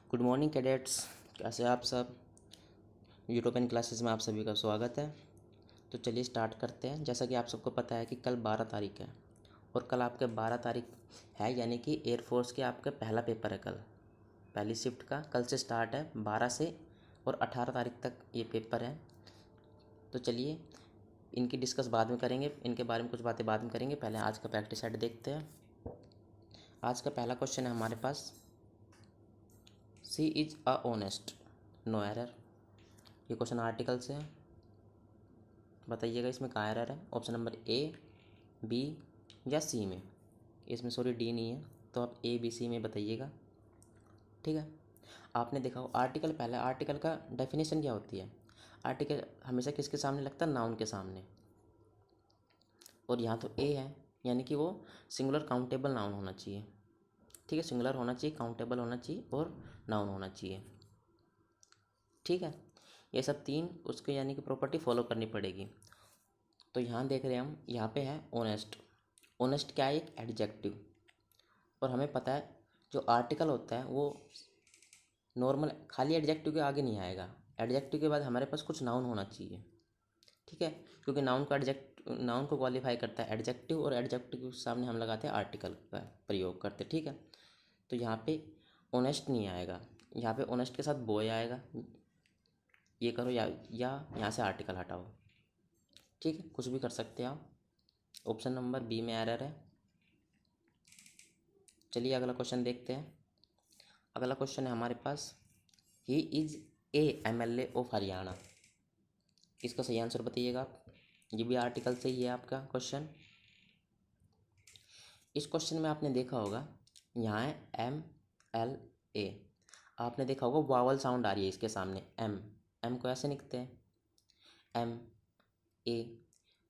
Good morning cadets. कैसे हैं आप सब। यूरोपियन क्लासेस में आप सभी का स्वागत है। तो चलिए स्टार्ट करते हैं। जैसा कि आप सबको पता है कि कल 12 तारीख है और कल आपके 12 तारीख है, यानी कि एयरफोर्स के आपका पहला पेपर है। कल पहली शिफ्ट का कल से स्टार्ट है 12 से और 18 तारीख तक ये पेपर है। तो चलिए इनकी डिस्कस बाद में करेंगे, इनके बारे में कुछ बातें बाद में करेंगे। पहले आज का प्रैक्टिस सेट देखते हैं। आज का पहला क्वेश्चन है हमारे पास, she is a honest no error. ये क्वेश्चन आर्टिकल से है। बताइएगा इसमें कहाँ एरर है। ऑप्शन नंबर ए, बी या सी में। इसमें सॉरी डी नहीं है, तो आप ए बी सी में बताइएगा। ठीक है। आपने देखा हो आर्टिकल, पहले आर्टिकल का डेफिनेशन क्या होती है। आर्टिकल हमेशा किसके सामने लगता है, नाउन के सामने। और यहाँ तो ए है, यानी कि वो सिंगुलर काउंटेबल नाउन होना चाहिए। ठीक है, सिंगुलर होना चाहिए, काउंटेबल होना चाहिए और नाउन होना चाहिए। ठीक है, ये सब तीन उसके यानी कि प्रॉपर्टी फॉलो करनी पड़ेगी। तो यहाँ देख रहे हैं हम, यहाँ पे है ऑनेस्ट। ऑनेस्ट क्या है, एक एडजेक्टिव। और हमें पता है जो आर्टिकल होता है वो नॉर्मल खाली एडजेक्टिव के आगे नहीं आएगा। एडजेक्टिव के बाद हमारे पास कुछ नाउन होना चाहिए। ठीक है, क्योंकि नाउन को क्वालिफाई करता है एडजेक्टिव, और एडजेक्टिव के सामने हम लगाते हैं आर्टिकल का प्रयोग करते हैं। ठीक है, तो यहाँ पे ऑनेस्ट नहीं आएगा, यहाँ पे ऑनेस्ट के साथ बॉय आएगा। ये करो या यहाँ से आर्टिकल हटाओ। ठीक है, कुछ भी कर सकते हैं आप। ऑप्शन नंबर बी में एरर है। चलिए अगला क्वेश्चन देखते हैं। अगला क्वेश्चन है हमारे पास, he is a MLA of Haryana. इसका सही आंसर बताइएगा आप। ये भी आर्टिकल से ही है आपका क्वेश्चन। इस क्वेश्चन में आपने देखा होगा यहाँ है एम एल ए। आपने देखा होगा वावल साउंड आ रही है इसके सामने। एम एम को ऐसे लिखते हैं एम ए,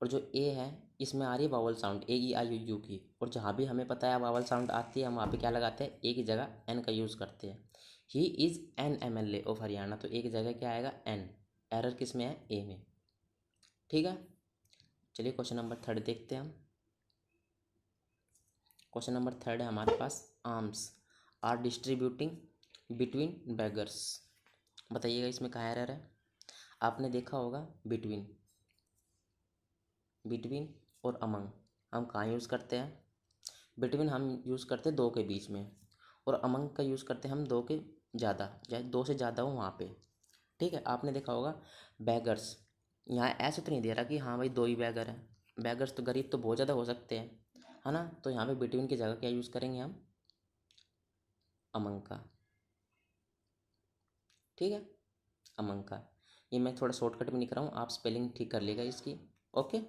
और जो ए है इसमें आ रही है vowel sound A E I you you की। और जहाँ भी हमें पता है वावल साउंड आती है, हम वहाँ पे क्या लगाते हैं, ए की जगह एन का यूज़ करते हैं। He is an MLA of Haryana, तो ए की जगह क्या आएगा, एन। एरर किस में है, ए में। ठीक है, चलिए क्वेश्चन नंबर थर्ड देखते हैं हम। क्वेश्चन नंबर थर्ड है हमारे पास, arms are distributing between beggars. बताइएगा इसमें कहाँ एरर है। आपने देखा होगा बिटवीन, बिटवीन और अमंग हम कहाँ यूज़ करते हैं। बिटवीन हम यूज़ करते हैं दो के बीच में, और अमंग का यूज़ करते हैं हम दो के ज़्यादा, चाहे दो से ज़्यादा हो वहाँ पे। ठीक है, आपने देखा होगा बैगर्स, यहाँ ऐसे तो नहीं दे रहा कि हाँ भाई दो ही बैगर हैं। बैगर्स तो गरीब तो बहुत ज़्यादा हो सकते हैं, है ना। तो यहाँ पे बिटवीन की जगह क्या यूज़ करेंगे हम, अमंग का। ठीक है, अमंग का। ये मैं थोड़ा शॉर्टकट में लिख रहा हूँ, आप स्पेलिंग ठीक कर लेगा इसकी। ओके,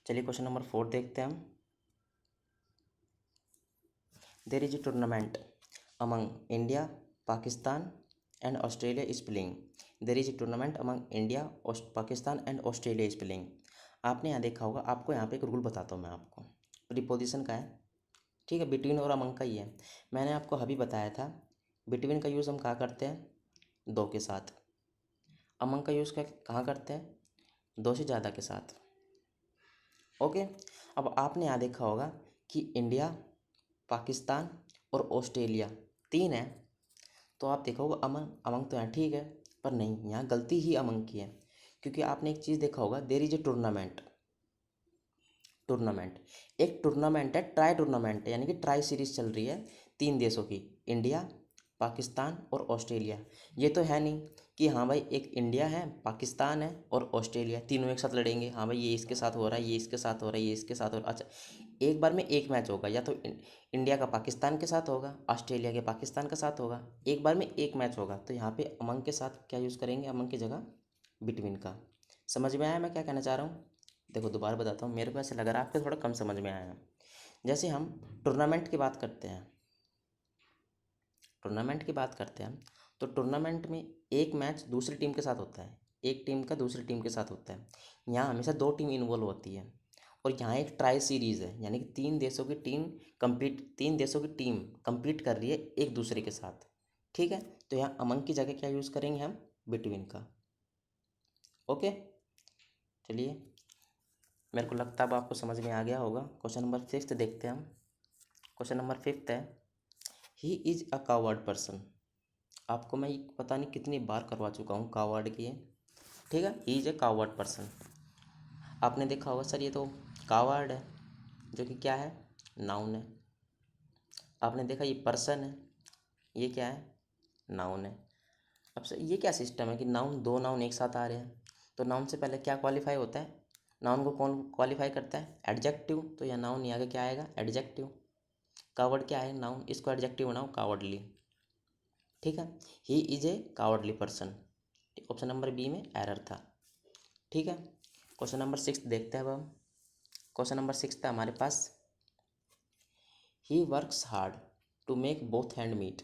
चलिए क्वेश्चन नंबर 4 देखते हैं हम। There is a tournament among India, Pakistan and Australia is playing. There is a tournament among India, Pakistan and Australia is playing. आपने यहाँ देखा होगा, आपको यहाँ पे एक रूल बताता हूँ मैं आपको। प्रीपोजिशन का है, ठीक है, बिटवीन और अमंग का ही है। मैंने आपको अभी बताया था बिटवीन का यूज़ हम कहाँ करते हैं, दो के साथ। अमंग का यूज़ कहाँ करते हैं, दो से ज़्यादा के साथ। ओके, अब आपने यहाँ देखा होगा कि इंडिया, पाकिस्तान और ऑस्ट्रेलिया तीन है। तो आप देखा होगा अमंग, अमंग तो यहाँ ठीक है, पर नहीं, यहाँ गलती ही अमंग की है। क्योंकि आपने एक चीज़ देखा होगा, there is a tournament. Tournament, एक टूर्नामेंट है, ट्राई टूर्नामेंट है, यानी कि ट्राई सीरीज चल रही है तीन देशों की, इंडिया, पाकिस्तान और ऑस्ट्रेलिया। ये तो है नहीं कि हाँ भाई एक इंडिया है, पाकिस्तान है और ऑस्ट्रेलिया तीनों एक साथ लड़ेंगे। हाँ भाई ये इसके साथ हो रहा है, ये इसके साथ हो रहा है, ये इसके साथ हो रहा है। अच्छा, एक बार में एक मैच होगा, या तो इंडिया का पाकिस्तान के साथ होगा, ऑस्ट्रेलिया के पाकिस्तान के साथ होगा, एक बार में एक मैच होगा। तो यहाँ पे अमंग के साथ क्या यूज़ करेंगे, अमंग की जगह बिटवीन का। समझ में आया मैं क्या कहना चाह रहा हूँ। देखो दोबारा बताता हूँ, मेरे को ऐसे लग रहा है आपको थोड़ा कम समझ में आया है। जैसे हम टूर्नामेंट की बात करते हैं, टूर्नामेंट की बात करते हैं हम, तो टूर्नामेंट में एक मैच दूसरी टीम के साथ होता है, एक टीम का दूसरी टीम के साथ होता है। यहाँ हमेशा दो टीम इन्वॉल्व होती है। और यहाँ एक ट्राई सीरीज़ है, यानी कि तीन देशों की टीम कंपीट कर रही है एक दूसरे के साथ। ठीक है, तो यहाँ अमंग की जगह क्या यूज़ करेंगे हम, बिटवीन का। ओके, चलिए, मेरे को लगता है अब आपको समझ में आ गया होगा। क्वेश्चन नंबर 6 देखते हैं हम। क्वेश्चन नंबर 5 है, he is a coward person. आपको मैं ये पता नहीं कितनी बार करवा चुका हूँ कावर्ड की है, ठीक है। ही इज़ ए कावर्ड पर्सन, आपने देखा होगा सर ये तो कावर्ड है, जो कि क्या है, नाउन है। आपने देखा ये पर्सन है, ये क्या है, नाउन है। अब सर ये क्या सिस्टम है कि नाउन, दो नाउन एक साथ आ रहे हैं, तो नाउन से पहले क्या क्वालिफाई होता है, नाउन को कौन क्वालिफाई करता है, एडजेक्टिव। तो यह नाउन यहाँ आगे क्या आएगा, एडजेक्टिव। कावर्ड क्या है, नाउन, इसको एडजेक्टिव बनाओ, कावर्डली, ठीक है। He is a cowardly person, option number B में एरर था, ठीक है। क्वेश्चन नंबर 6 देखते हैं अब हम। क्वेश्चन नंबर 6 था हमारे पास, he works hard to make both hand meet.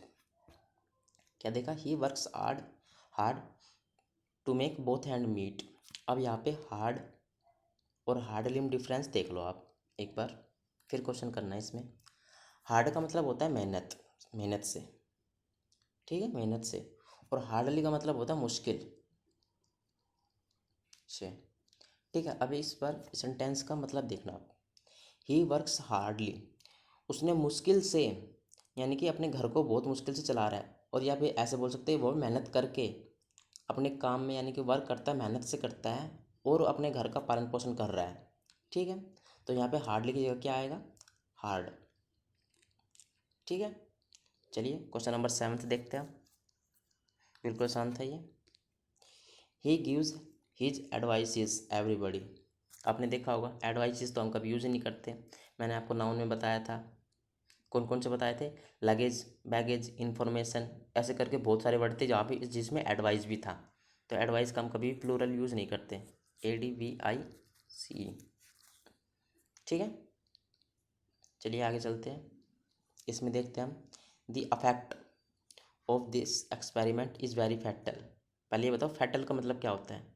क्या देखा, he works hard, hard to make both hand meet. अब यहाँ पे हार्ड और हार्डली में डिफरेंस देख लो आप एक बार, फिर क्वेश्चन करना है इसमें। हार्ड का मतलब होता है मेहनत, मेहनत से, ठीक है, मेहनत से। और हार्डली का मतलब होता है मुश्किल से, ठीक है। अभी इस पर सेंटेंस का मतलब देखना आप, ही वर्क्स हार्डली, उसने मुश्किल से, यानी कि अपने घर को बहुत मुश्किल से चला रहा है। और या फिर ऐसे बोल सकते हैं वो मेहनत करके अपने काम में, यानी कि वर्क करता है, मेहनत से करता है और अपने घर का पालन पोषण कर रहा है, ठीक है। तो यहाँ पे हार्डली की जगह क्या आएगा, हार्ड, ठीक है। चलिए क्वेश्चन नंबर 7 देखते हैं, बिल्कुल आसान था ये। He gives his advices everybody. आपने देखा होगा एडवाइसेस तो हम कभी यूज़ ही नहीं करते, मैंने आपको नाउन में बताया था, कौन कौन से बताए थे, लगेज, बैगेज, इन्फॉर्मेशन, ऐसे करके बहुत सारे वर्ड थे जहाँ पे जिसमें एडवाइस भी था। तो एडवाइस का हम कभी प्लूरल यूज़ नहीं करते, ADVICE, ठीक है। चलिए आगे चलते हैं, इसमें देखते हैं हम, the affect of this experiment is very fatal. पहले ये बताओ फैटल का मतलब क्या होता है,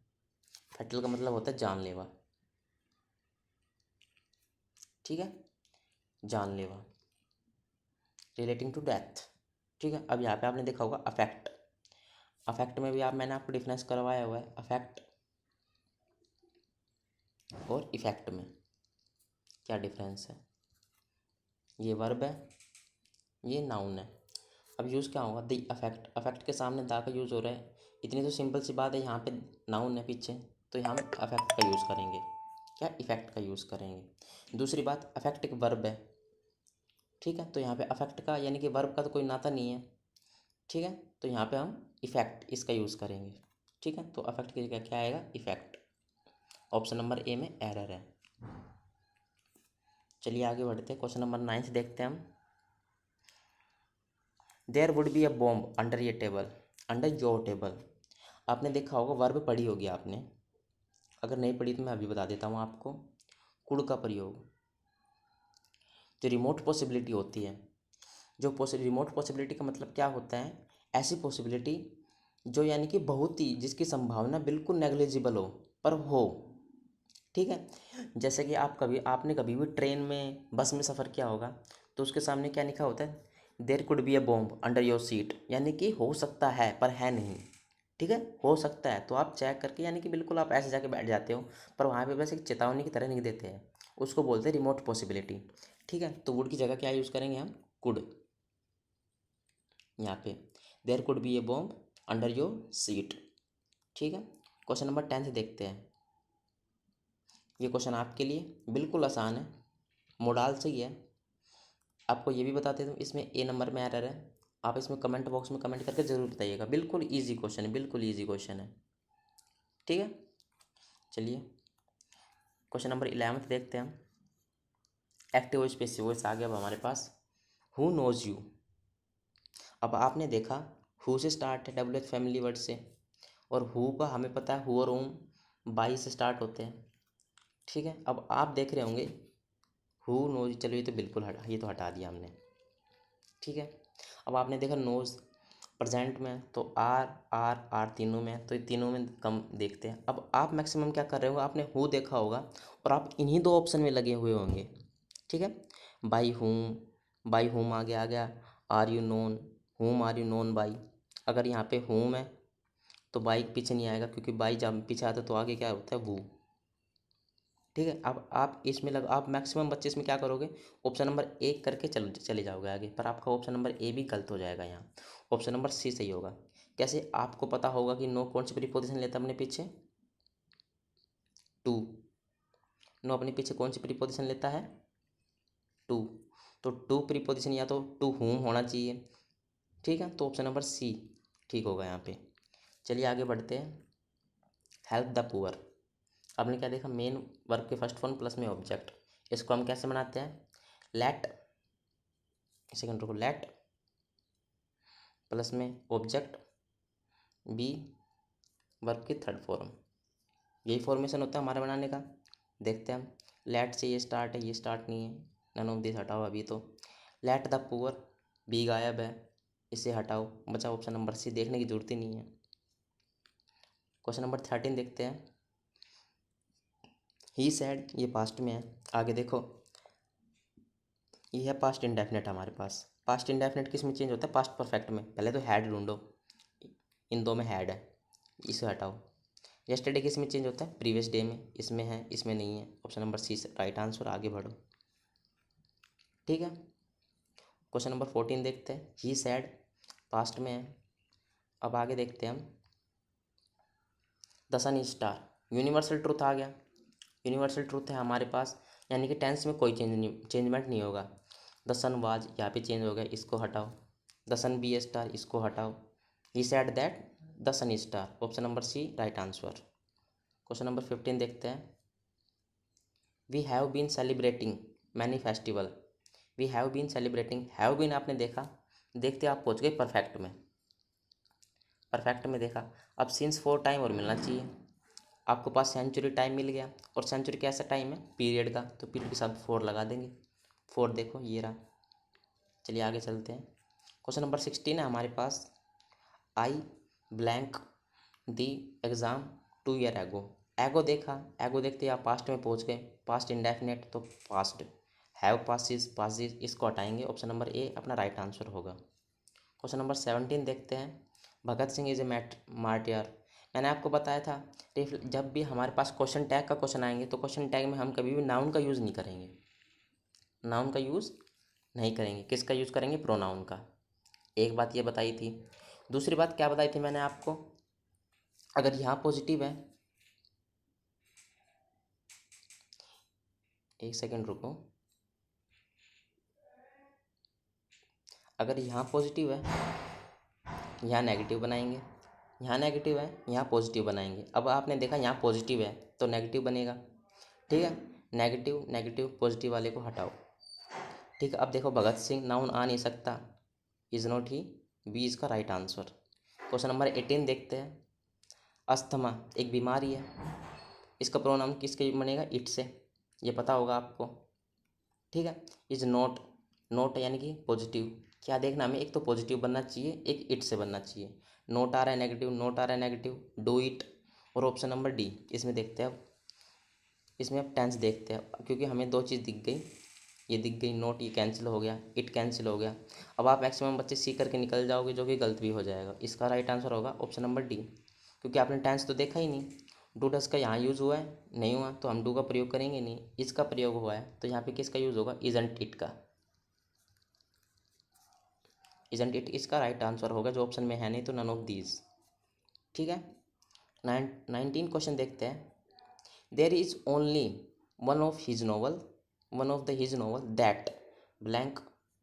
फैटल का मतलब होता है जानलेवा, ठीक है, जानलेवा, रिलेटिंग टू डेथ, ठीक है। अब यहाँ पे आपने देखा होगा अफेक्ट, अफेक्ट में भी आप, मैंने आपको डिफरेंस करवाया हुआ है, अफेक्ट और इफेक्ट में क्या डिफरेंस है। ये वर्ब है, ये नाउन है। अब यूज़ क्या होगा, द अफेक्ट, अफेक्ट के सामने दा का यूज़ हो रहा है, इतनी तो सिंपल सी बात है, यहाँ पे नाउन है पीछे, तो यहाँ हम अफेक्ट का यूज़ करेंगे, क्या, इफेक्ट का यूज़ करेंगे। दूसरी बात, अफेक्ट एक वर्ब है, ठीक है, तो यहाँ पे अफेक्ट का यानी कि वर्ब का तो कोई नाता नहीं है, ठीक है। तो यहाँ पे हम इफेक्ट इसका यूज़ करेंगे, ठीक है। तो अफेक्ट की जगह क्या आएगा, इफेक्ट। ऑप्शन नंबर ए में एरर है। चलिए आगे बढ़ते हैं, क्वेश्चन नंबर 9 देखते हैं हम। There would be a bomb under ये टेबल, अंडर योर टेबल। आपने देखा होगा, वर्ब पढ़ी होगी आपने, अगर नहीं पढ़ी तो मैं अभी बता देता हूँ आपको। कुड का प्रयोग, जो रिमोट पॉसिबिलिटी होती है, जो रिमोट पॉसिबिलिटी का मतलब क्या होता है, ऐसी पॉसिबिलिटी जो यानी कि बहुत ही, जिसकी संभावना बिल्कुल नेग्लिजिबल हो पर हो, ठीक है। जैसे कि आप कभी, आपने कभी भी ट्रेन में, बस में सफ़र किया होगा, तो उसके सामने क्या लिखा होता है, there could be a bomb under your seat, यानी कि हो सकता है पर है नहीं, ठीक है, हो सकता है। तो आप चेक करके, यानी कि बिल्कुल आप ऐसे जाके बैठ जाते हो, पर वहाँ पे बस एक चेतावनी की तरह नहीं देते हैं, उसको बोलते हैं रिमोट पॉसिबिलिटी, ठीक है। तो वुड की जगह क्या यूज़ करेंगे हम, कुड, यहाँ पे there could be a bomb under your seat, ठीक है। क्वेश्चन नंबर 10 देखते हैं, ये क्वेश्चन आपके लिए बिल्कुल आसान है, मोडाल से ही है। आपको ये भी बताते दूँ, इसमें ए नंबर में एरर है, आप इसमें कमेंट बॉक्स में कमेंट करके ज़रूर बताइएगा, बिल्कुल ईजी क्वेश्चन है, बिल्कुल ईजी क्वेश्चन है, ठीक है। चलिए क्वेश्चन नंबर 11 देखते हैं हम, एक्टिव वॉइस पैसिव वॉइस आ गया अब हमारे पास। हु नोज यू, अब आपने देखा हु से स्टार्ट है, WH फैमिली वर्ड से, और हु का हमें पता है, हु और ओम बाई से स्टार्ट होते हैं, ठीक है। अब आप देख रहे होंगे हु नोज, चलो ये तो बिल्कुल हटा, ये तो हटा दिया हमने, ठीक है। अब आपने देखा नोज प्रेजेंट में, तो आर आर आर तीनों में, तो ये तीनों में कम देखते हैं। अब आप मैक्सिमम क्या कर रहे हो, आपने हु देखा होगा और आप इन्हीं दो ऑप्शन में लगे हुए होंगे, ठीक है। बाई हुम आगे आ गया, are you known, whom are you known by. अगर यहाँ पे हुम है तो बाई पीछे नहीं आएगा, क्योंकि बाई जब पीछे आता है तो आगे क्या होता है, वो, ठीक है। अब आप इसमें आप मैक्सिमम बच्चे इसमें क्या करोगे, ऑप्शन नंबर ए करके चले जाओगे आगे, पर आपका ऑप्शन नंबर ए भी गलत हो जाएगा यहाँ, ऑप्शन नंबर सी सही होगा। कैसे, आपको पता होगा कि नो कौन सी प्रीपोजिशन लेता है अपने पीछे, टू। नो अपने पीछे कौन सी प्रीपोजिशन लेता है, टू। तो टू प्रीपोजिशन या तो टू हुम होना चाहिए, ठीक है, तो ऑप्शन नंबर सी ठीक होगा यहाँ पे। चलिए आगे बढ़ते हैं। हेल्प द पुअर, आपने क्या देखा, मेन वर्ब के फर्स्ट फॉर्म प्लस में ऑब्जेक्ट, इसको हम कैसे बनाते हैं, लेट, सेकंड रुको, लेट प्लस में ऑब्जेक्ट बी वर्ब की थर्ड फॉर्म, यही फॉर्मेशन होता है हमारा बनाने का। देखते हैं हम, लेट से ये स्टार्ट है, ये स्टार्ट नहीं है, नन ऑफ दिस हटाओ अभी तो। लेट द पुअर, बी गायब है, इसे हटाओ, बचा ऑप्शन नंबर सी, देखने की जरूरत ही नहीं है। क्वेश्चन नंबर 13 देखते हैं। ही सैड, ये पास्ट में है, आगे देखो, ये है पास्ट इंडेफिनेट हमारे पास। पास्ट इंडेफिनेट किस में चेंज होता है, पास्ट परफेक्ट में। पहले तो हैड ढूंढो, इन दो में हैड है, इसे हटाओ। यस्टरडे किस में चेंज होता है, प्रीवियस डे में, इसमें है, इसमें नहीं है, option number C right answer, आगे बढ़ो। ठीक है, क्वेश्चन नंबर 14 देखते हैं। ही सैड पास्ट में है, अब आगे देखते हैं हम। The sun is star, universal truth आ गया, यूनिवर्सल ट्रूथ है हमारे पास, यानी कि टेंस में कोई चेंजमेंट नहीं होगा। द सन वाज, यहाँ पे चेंज हो गया, इसको हटाओ। The sun be a star, इसको हटाओ। He said that the sun is star, option number C right answer. Question number 15 देखते हैं। We have been celebrating many festival, we have been celebrating, have been आपने देखा, देखते आप पहुँच गए परफेक्ट में, परफेक्ट में देखा। अब सिंस फोर टाइम और मिलना चाहिए, आपको पास सेंचुरी टाइम मिल गया, और सेंचुरी कैसा टाइम है, पीरियड का, तो पीरियड के साथ फोर लगा देंगे, फोर देखो ये रहा। चलिए आगे चलते हैं। क्वेश्चन नंबर 16 है हमारे पास। I blank the exam 2 year ago, ago देखा, एगो देखते ही आप पास्ट में पहुंच गए, पास्ट इंडेफिनेट तो पास्ट, हैव पासिस पासिस, इसको हटाएंगे, ऑप्शन नंबर ए अपना राइट आंसर होगा। क्वेश्चन नंबर 17 देखते हैं। Bhagat Singh is a martyr, मैंने आपको बताया था, जब भी हमारे पास क्वेश्चन टैग का क्वेश्चन आएंगे तो क्वेश्चन टैग में हम कभी भी नाउन का यूज़ नहीं करेंगे, नाउन का यूज़ नहीं करेंगे, किसका यूज़ करेंगे, प्रोनाउन का। एक बात ये बताई थी। दूसरी बात क्या बताई थी मैंने आपको, अगर यहाँ पॉजिटिव है, एक सेकेंड रुको, अगर यहाँ पॉजिटिव है, यहाँ नेगेटिव बनाएंगे, यहाँ नेगेटिव है, यहाँ पॉजिटिव बनाएंगे। अब आपने देखा यहाँ पॉजिटिव है तो नेगेटिव बनेगा, ठीक है, नेगेटिव नेगेटिव पॉजिटिव वाले को हटाओ। ठीक है, अब देखो भगत सिंह नाउन आ नहीं सकता, इज नॉट ही, बी इसका राइट आंसर। क्वेश्चन नंबर 18 देखते हैं। अस्थमा एक बीमारी है, इसका प्रोनाउन किसके बनेगा, इट से, ये पता होगा आपको, ठीक है। इज नॉट, नॉट यानी कि पॉजिटिव, क्या देखना हमें, एक तो पॉजिटिव बनना चाहिए, एक इट से बनना चाहिए। नोट आ रहा है नेगेटिव, नोट आ रहा है नेगेटिव, डू इट, और ऑप्शन नंबर डी। इसमें देखते हैं अब, इसमें अब टेंस देखते हैं, क्योंकि हमें दो चीज़ दिख गई, ये दिख गई, नोट ये कैंसिल हो गया, इट कैंसिल हो गया। अब आप मैक्सिमम बच्चे सी करके निकल जाओगे, जो कि गलत भी हो जाएगा। इसका राइट आंसर होगा ऑप्शन नंबर डी, क्योंकि आपने टेंस तो देखा ही नहीं। डू डस का यहाँ यूज़ हुआ है, नहीं हुआ तो हम डू का प्रयोग करेंगे नहीं, इसका प्रयोग हुआ है तो यहाँ पे किसका यूज़ होगा, इजंट इट का, इजंट इट इसका राइट आंसर होगा, जो ऑप्शन में है नहीं तो नन ऑफ दीज। ठीक है, 19 क्वेश्चन देखते हैं। There is only one of his novel, one of the his novel that blank,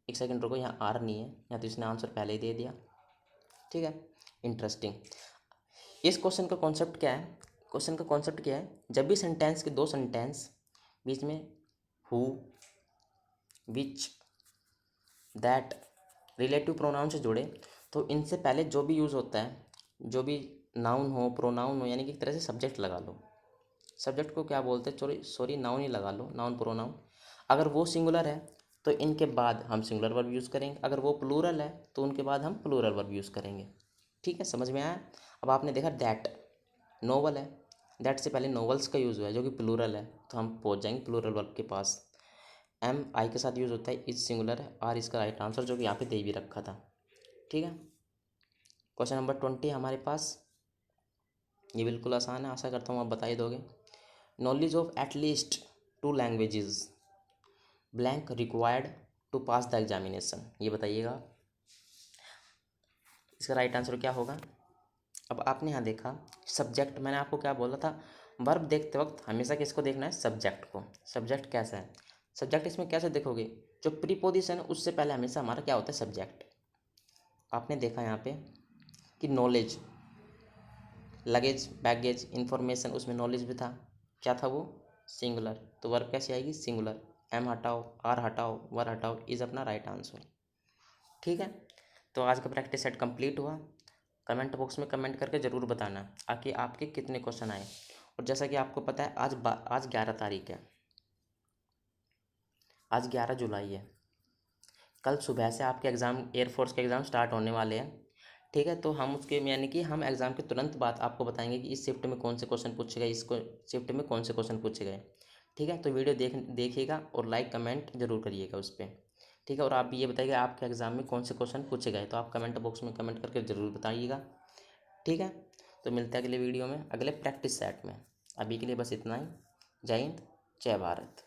एक सेकंड रुको, यहाँ आर नहीं है, यहाँ तो इसने आंसर पहले ही दे दिया, ठीक है। इंटरेस्टिंग, इस क्वेश्चन का कॉन्सेप्ट क्या है, क्वेश्चन का कॉन्सेप्ट क्या है, जब भी सेंटेंस के दो सेंटेंस बीच में who which that relative pronoun से जुड़े, तो इनसे पहले जो भी यूज़ होता है, जो भी नाउन हो प्रोनाउन हो, यानी कि एक तरह से सब्जेक्ट लगा लो, सब्जेक्ट को क्या बोलते हैं, सॉरी नाउन ही लगा लो, नाउन प्रोनाउन। अगर वो सिंगुलर है तो इनके बाद हम सिंगुलर वर्ब यूज़ करेंगे, अगर वो प्लूरल है तो उनके बाद हम प्लूरल वर्ब यूज़ करेंगे। ठीक है, समझ में आया। अब आपने देखा दैट नोवल है, दैट से पहले नोवेल्स का यूज़ हुआ है जो कि प्लूरल है, तो हम पहुंच जाएंगे प्लूरल वर्ब के पास। एम आई के साथ यूज़ होता है, इज सिंगुलर है, आर इसका राइट आंसर, जो कि यहाँ पे दे भी रखा था। ठीक है, क्वेश्चन नंबर 20 हमारे पास, ये बिल्कुल आसान है, आशा करता हूँ आप बता ही दोगे। Knowledge of at least 2 languages blank required to pass the examination, ये बताइएगा इसका राइट आंसर क्या होगा। अब आपने यहाँ देखा सब्जेक्ट, मैंने आपको क्या बोला था, वर्ब देखते वक्त हमेशा किसको देखना है, सब्जेक्ट को। सब्जेक्ट कैसा है, सब्जेक्ट इसमें कैसे देखोगे, जो प्रीपोजिशन है उससे पहले हमेशा हमारा क्या होता है, सब्जेक्ट। आपने देखा यहाँ पे कि नॉलेज, लगेज, बैगेज, इंफॉर्मेशन, उसमें नॉलेज भी था, क्या था वो, सिंगुलर, तो वर्ब कैसे आएगी, सिंगुलर। एम हटाओ, आर हटाओ, वर हटाओ, इज अपना राइट आंसर। ठीक है, तो आज का प्रैक्टिस सेट कंप्लीट हुआ। कमेंट बॉक्स में कमेंट करके ज़रूर बताना कि आपके कितने क्वेश्चन आए। और जैसा कि आपको पता है आज 11 तारीख है, आज 11 जुलाई है। कल सुबह से आपके एग्ज़ाम, एयरफोर्स के एग्ज़ाम स्टार्ट होने वाले हैं। ठीक है, तो हम उसके यानी कि हम एग्ज़ाम के तुरंत बाद आपको बताएंगे कि इस शिफ्ट में कौन से क्वेश्चन पूछे गए, इसको शिफ्ट में कौन से क्वेश्चन पूछे गए। ठीक है, तो वीडियो देखिएगा और लाइक कमेंट जरूर करिएगा उस पर। ठीक है, और आप ये बताइएगा आपके एग्ज़ाम में कौन से क्वेश्चन पूछे गए, तो आप कमेंट बॉक्स में कमेंट करके ज़रूर बताइएगा। ठीक है, तो मिलते हैं अगले वीडियो में, अगले प्रैक्टिस सेट में। अभी के लिए बस इतना ही। जय हिंद, जय भारत।